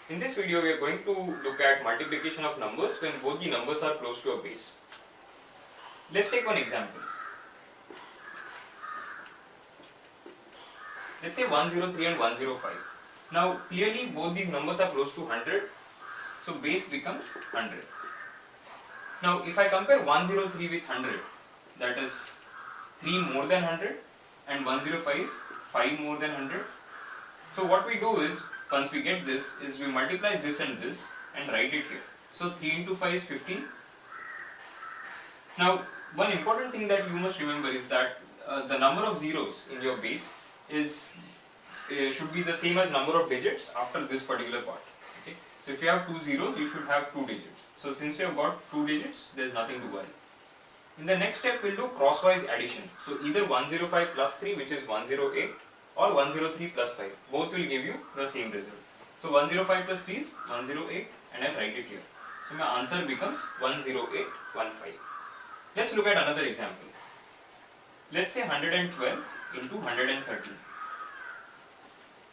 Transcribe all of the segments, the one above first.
In this video we are going to look at multiplication of numbers when both the numbers are close to a base. Let's take one example. Let's say 103 and 105. Now clearly both these numbers are close to 100, so base becomes 100. Now if I compare 103 with 100, that is 3 more than 100, and 105 is 5 more than 100. So what we do is, once we get this, is we multiply this and write it here. So 3 into 5 is 15. Now one important thing that you must remember is that the number of zeros in your base should be the same as number of digits after this particular part. Okay? So if you have 2 zeros, you should have 2 digits. So since we have got 2 digits, there is nothing to worry. In the next step, we will do crosswise addition. So either 105 plus 3, which is 108, or 103 plus 5. Both will give you the same result. So 105 plus 3 is 108, and I write it here. So my answer becomes 10815. Let's look at another example. Let's say 112 into 113.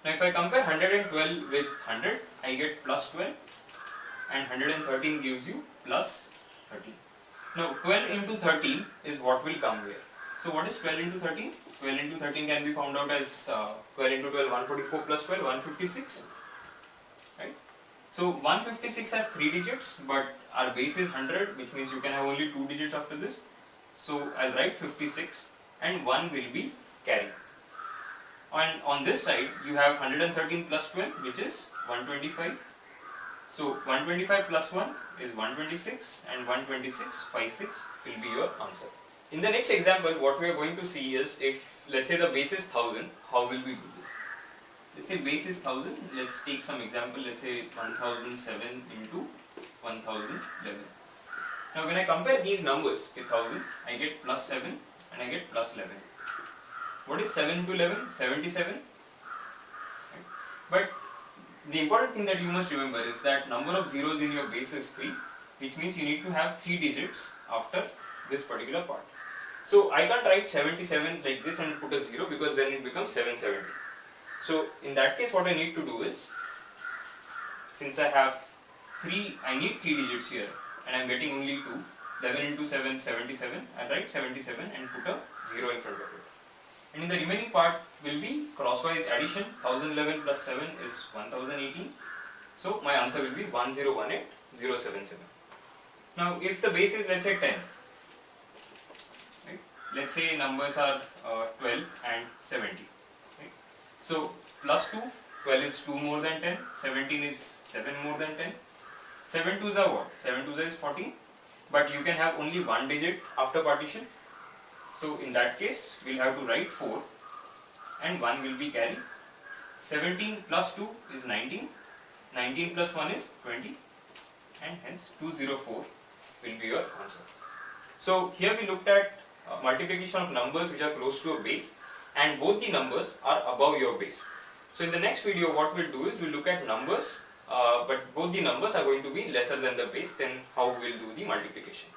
Now if I compare 112 with 100, I get plus 12, and 113 gives you plus 13. Now 12 into 13 is what will come here. So what is 12 into 13? 12 into 13 can be found out as 12 into 12, 144 plus 12, 156. Right? So 156 has 3 digits, but our base is 100, which means you can have only 2 digits after this. So I'll write 56, and 1 will be carry. And on this side, you have 113 plus 12, which is 125. So 125 plus 1 is 126, and 12656 will be your answer. In the next example, what we are going to see is, if let's say the base is 1000, how will we do this? Let's say base is 1000, let's take some example, let's say 1007 into 1011. Now when I compare these numbers with 1000, I get plus 7 and I get plus 11. What is 7 into 11? 77. Right? But the important thing that you must remember is that number of zeros in your base is 3, which means you need to have 3 digits after this particular part. So I can't write 77 like this and put a 0, because then it becomes 770. So in that case, what I need to do is, since I need 3 digits here and I am getting only 2, 11 into 7, 77, I write 77 and put a 0 in front of it. And in the remaining part will be crosswise addition. 1011 plus 7 is 1018. So my answer will be 1018077. Now if the base is, let's say 10, right? Let's say numbers are 12 and 70. Right? So plus 2, 12 is 2 more than 10, 17 is 7 more than 10. 7 2s are what? 7 2s is 14, but you can have only one digit after partition. So in that case, we'll have to write 4, and 1 will be carry. 17 plus 2 is 19, 19 plus 1 is 20, and hence 204 will be your answer. So here we looked at multiplication of numbers which are close to a base, and both the numbers are above your base. So in the next video, what we'll do is we'll look at numbers, but both the numbers are going to be lesser than the base, then how we'll do the multiplication.